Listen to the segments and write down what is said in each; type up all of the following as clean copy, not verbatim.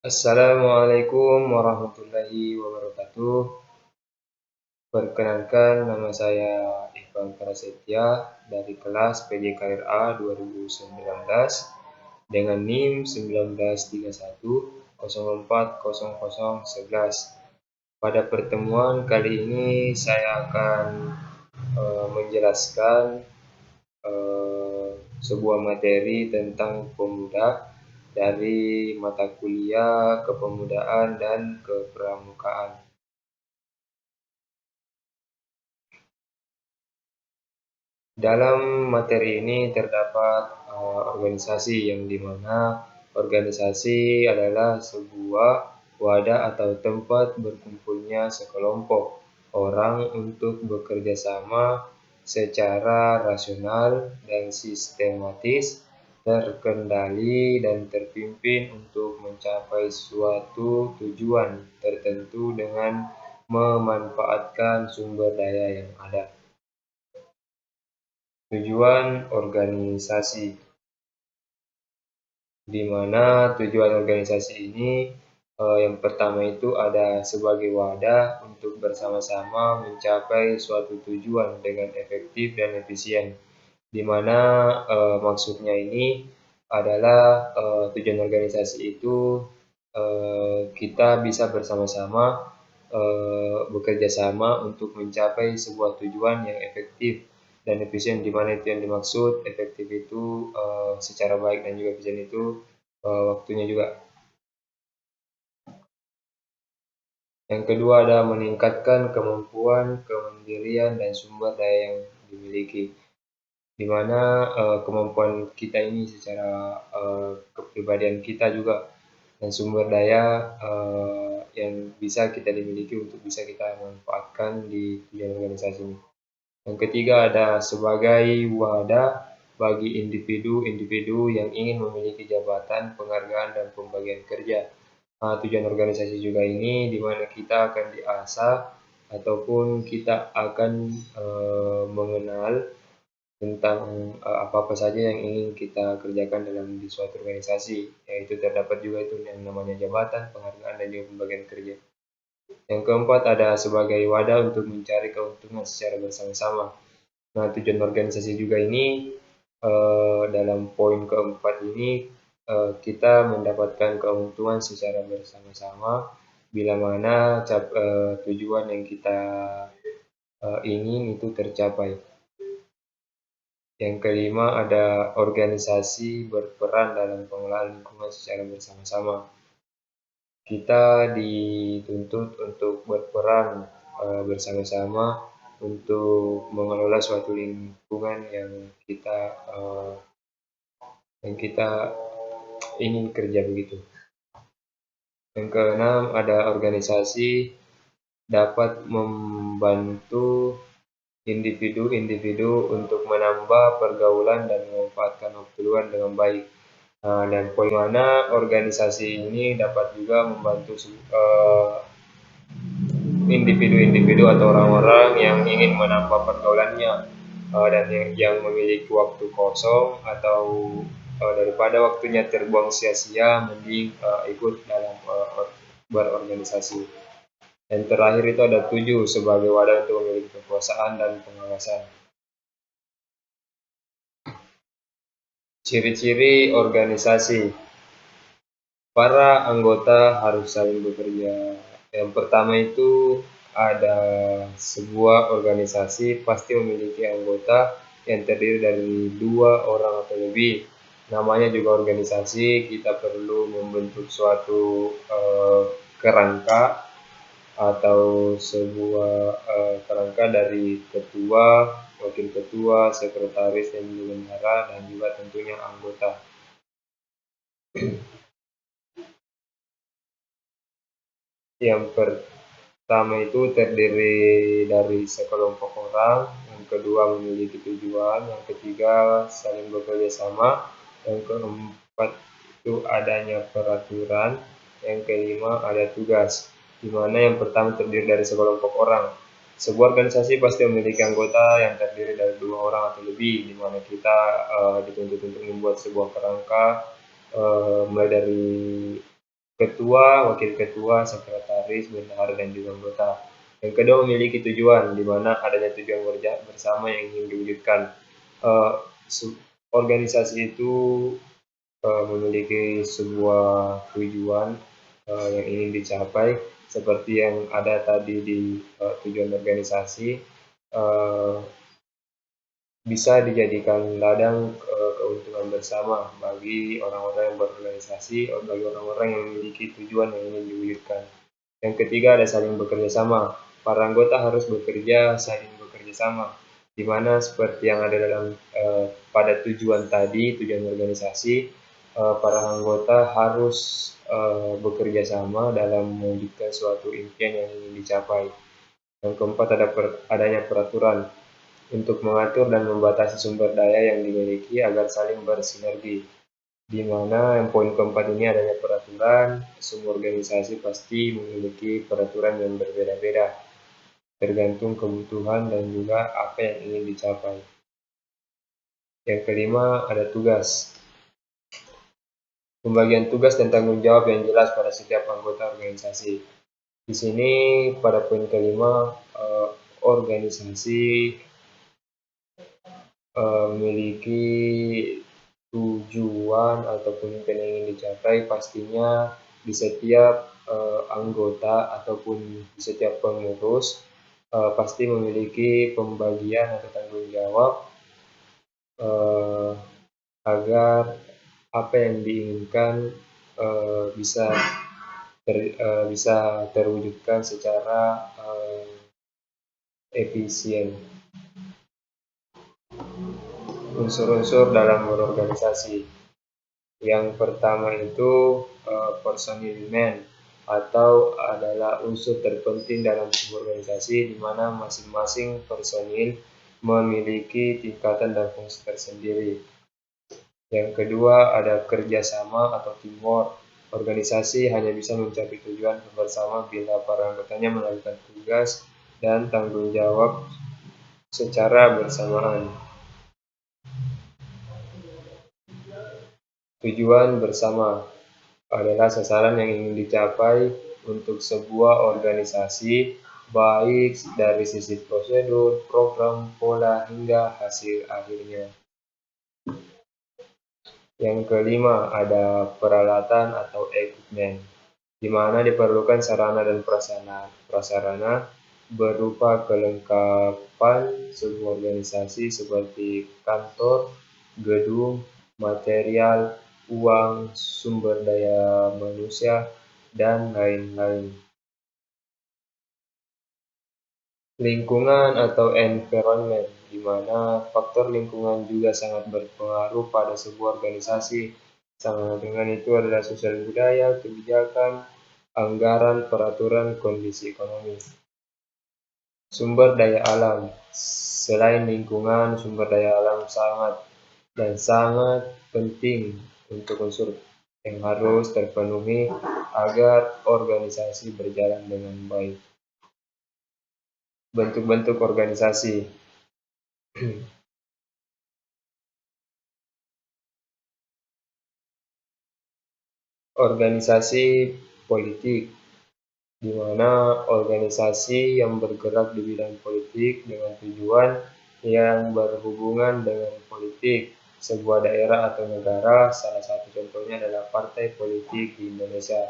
Assalamualaikum warahmatullahi wabarakatuh. Perkenalkan, nama saya Iqbal Prasetya dari kelas PJKRA 2019 dengan NIM 1931040011. Pada pertemuan kali ini saya akan menjelaskan sebuah materi tentang pemuda dari mata kuliah kepemudaan dan kepramukaan. Dalam materi ini terdapat organisasi, yang dimana organisasi adalah sebuah wadah atau tempat berkumpulnya sekelompok orang untuk bekerja sama secara rasional dan sistematis, terkendali dan terpimpin untuk mencapai suatu tujuan tertentu dengan memanfaatkan sumber daya yang ada. Tujuan organisasi, di mana tujuan organisasi ini yang pertama itu ada sebagai wadah untuk bersama-sama mencapai suatu tujuan dengan efektif dan efisien, di mana maksudnya ini adalah tujuan organisasi itu kita bisa bersama-sama bekerja sama untuk mencapai sebuah tujuan yang efektif dan efisien, di mana itu yang dimaksud efektif itu secara baik dan juga efisien itu waktunya juga. Yang kedua ada meningkatkan kemampuan, kemandirian, dan sumber daya yang dimiliki, di mana kemampuan kita ini secara kepribadian kita juga dan sumber daya yang bisa kita dimiliki untuk bisa kita manfaatkan di tujuan organisasi ini. Yang ketiga ada sebagai wadah bagi individu-individu yang ingin memiliki jabatan, penghargaan, dan pembagian kerja. Tujuan organisasi juga ini di mana kita akan diasah ataupun kita akan mengenal tentang apa-apa saja yang ingin kita kerjakan dalam di suatu organisasi, yaitu terdapat juga itu yang namanya jabatan, penghargaan, dan juga pembagian kerja. Yang keempat ada sebagai wadah untuk mencari keuntungan secara bersama-sama. Nah, tujuan organisasi juga ini dalam poin keempat ini kita mendapatkan keuntungan secara bersama-sama bila mana tujuan yang kita ingin itu tercapai. Yang kelima ada organisasi berperan dalam pengelolaan lingkungan secara bersama-sama. Kita dituntut untuk berperan bersama-sama untuk mengelola suatu lingkungan yang kita ingin kerja begitu. Yang keenam ada organisasi dapat membantu individu-individu untuk menambah pergaulan dan memanfaatkan waktu luang dengan baik. Dan poin mana organisasi ini dapat juga membantu individu-individu atau orang-orang yang ingin menambah pergaulannya dan yang memiliki waktu kosong atau daripada waktunya terbuang sia-sia, mending ikut dalam berorganisasi. Dan terakhir itu ada 7 sebagai wadah untuk memiliki kekuasaan dan pengawasan. Ciri-ciri organisasi. Para anggota harus saling bekerja. Yang pertama itu ada sebuah organisasi pasti memiliki anggota yang terdiri dari 2 orang atau lebih. Namanya juga organisasi, kita perlu membentuk suatu kerangka atau sebuah kerangka dari ketua, wakil ketua, sekretaris, dan bendahara, dan juga tentunya anggota. Yang pertama itu terdiri dari sekelompok orang, yang kedua memiliki tujuan, yang ketiga saling bekerja sama, yang keempat itu adanya peraturan, yang kelima ada tugas, di mana yang pertama terdiri dari sekelompok orang. Sebuah organisasi pasti memiliki anggota yang terdiri dari 2 orang atau lebih, di mana kita dituntut untuk membuat sebuah kerangka mulai dari ketua, wakil ketua, sekretaris, bendahara, dan juga anggota. Yang kedua memiliki tujuan, di mana adanya tujuan bersama yang ingin diwujudkan. Organisasi itu memiliki sebuah tujuan yang ingin dicapai, seperti yang ada tadi di tujuan organisasi, bisa dijadikan ladang keuntungan bersama bagi orang-orang yang berorganisasi, bagi orang-orang yang memiliki tujuan yang ingin diwujudkan. Yang ketiga ada saling bekerja sama. Para anggota harus saling bekerja sama, di mana seperti yang ada dalam pada tujuan tadi, tujuan organisasi, para anggota harus bekerja sama dalam mewujudkan suatu impian yang ingin dicapai. Yang keempat adanya peraturan untuk mengatur dan membatasi sumber daya yang dimiliki agar saling bersinergi. Di mana yang poin keempat ini adanya peraturan, semua organisasi pasti memiliki peraturan yang berbeda-beda, tergantung kebutuhan dan juga apa yang ingin dicapai. Yang kelima ada tugas. Pembagian tugas dan tanggung jawab yang jelas pada setiap anggota organisasi. Di sini pada poin kelima, organisasi memiliki tujuan ataupun impian yang ingin dicapai, pastinya di setiap anggota ataupun di setiap pengurus pasti memiliki pembagian atau tanggung jawab agar apa yang diinginkan bisa terwujudkan secara efisien. Unsur-unsur dalam berorganisasi. Yang pertama itu personilmen, atau adalah unsur terpenting dalam sebuah organisasi di mana masing-masing personil memiliki tingkatan dan fungsi tersendiri. Yang kedua ada kerjasama atau teamwork. Organisasi hanya bisa mencapai tujuan bersama bila para anggotanya melakukan tugas dan tanggung jawab secara bersamaan. Tujuan bersama adalah sasaran yang ingin dicapai untuk sebuah organisasi, baik dari sisi prosedur, program, pola, hingga hasil akhirnya. Yang kelima ada peralatan atau equipment, di mana diperlukan sarana dan prasarana berupa kelengkapan sebuah organisasi seperti kantor, gedung, material, uang, sumber daya manusia, dan lain-lain. Lingkungan atau environment, di mana faktor lingkungan juga sangat berpengaruh pada sebuah organisasi. Sama dengan itu adalah sosial budaya, kebijakan, anggaran, peraturan, kondisi ekonomi. Sumber daya alam. Selain lingkungan, sumber daya alam sangat penting untuk unsur yang harus terpenuhi agar organisasi berjalan dengan baik. Bentuk-bentuk organisasi. Organisasi politik, di mana organisasi yang bergerak di bidang politik dengan tujuan yang berhubungan dengan politik sebuah daerah atau negara. Salah satu contohnya adalah partai politik di Indonesia.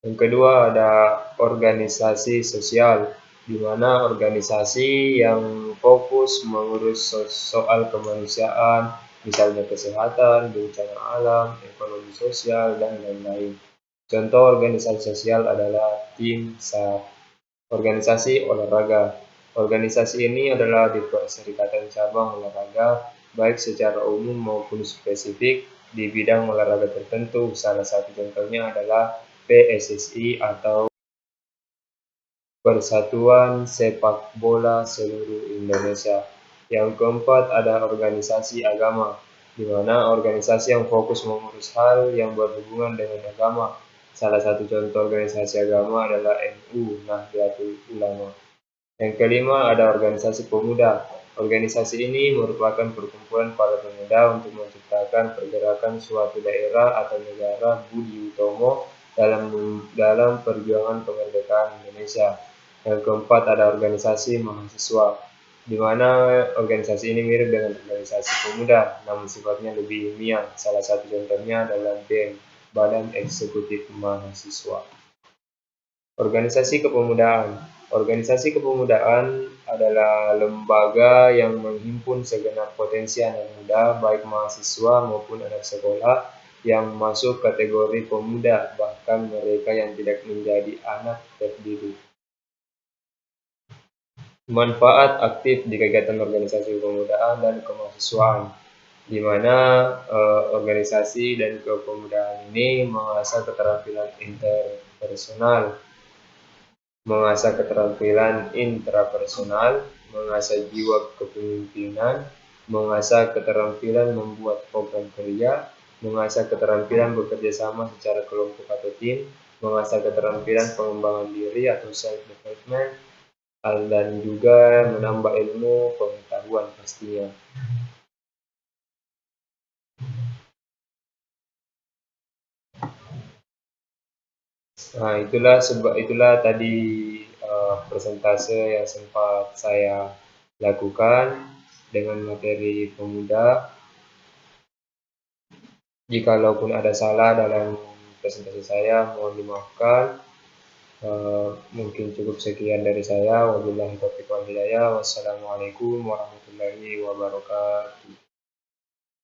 Yang kedua ada organisasi sosial, di mana organisasi yang fokus mengurus soal kemanusiaan, misalnya kesehatan, bencana alam, ekonomi sosial, dan lain-lain. Contoh organisasi sosial adalah tim SAR. Organisasi olahraga. Organisasi ini adalah di perserikatan cabang olahraga, baik secara umum maupun spesifik di bidang olahraga tertentu. Salah satu contohnya adalah PSSI atau Persatuan Sepak Bola Seluruh Indonesia. Yang keempat ada organisasi agama, di mana organisasi yang fokus mengurus hal yang berhubungan dengan agama. Salah satu contoh organisasi agama adalah NU, Nahdlatul Ulama. Yang kelima ada organisasi pemuda. Organisasi ini merupakan perkumpulan para pemuda untuk menciptakan pergerakan suatu daerah atau negara. Budi Utomo dalam perjuangan kemerdekaan Indonesia. Yang keempat ada organisasi mahasiswa, di mana organisasi ini mirip dengan organisasi pemuda, namun sifatnya lebih ilmiah. Salah satu contohnya adalah BEM, Badan Eksekutif Mahasiswa. Organisasi kepemudaan. Organisasi kepemudaan adalah lembaga yang menghimpun segenap potensi anak muda, baik mahasiswa maupun anak sekolah, yang masuk kategori pemuda, bahkan mereka yang tidak menjadi anak terdidik. Manfaat aktif di kegiatan organisasi kepemudaan dan kemahasiswaan, di mana organisasi dan kepemudaan ini mengasah keterampilan interpersonal, mengasah keterampilan intrapersonal, mengasah jiwa kepemimpinan, mengasah keterampilan membuat program kerja, mengasah keterampilan bekerja sama secara kelompok atau tim, mengasah keterampilan pengembangan diri atau self-development, dan juga menambah ilmu pengetahuan pastinya. Nah, itulah tadi persentase yang sempat saya lakukan dengan materi pemuda. Jikalaupun ada salah dalam presentasi saya, mohon dimaafkan. Mungkin cukup sekian dari saya. Wabillahi taufiq wal hidayah. Wassalamualaikum warahmatullahi wabarakatuh.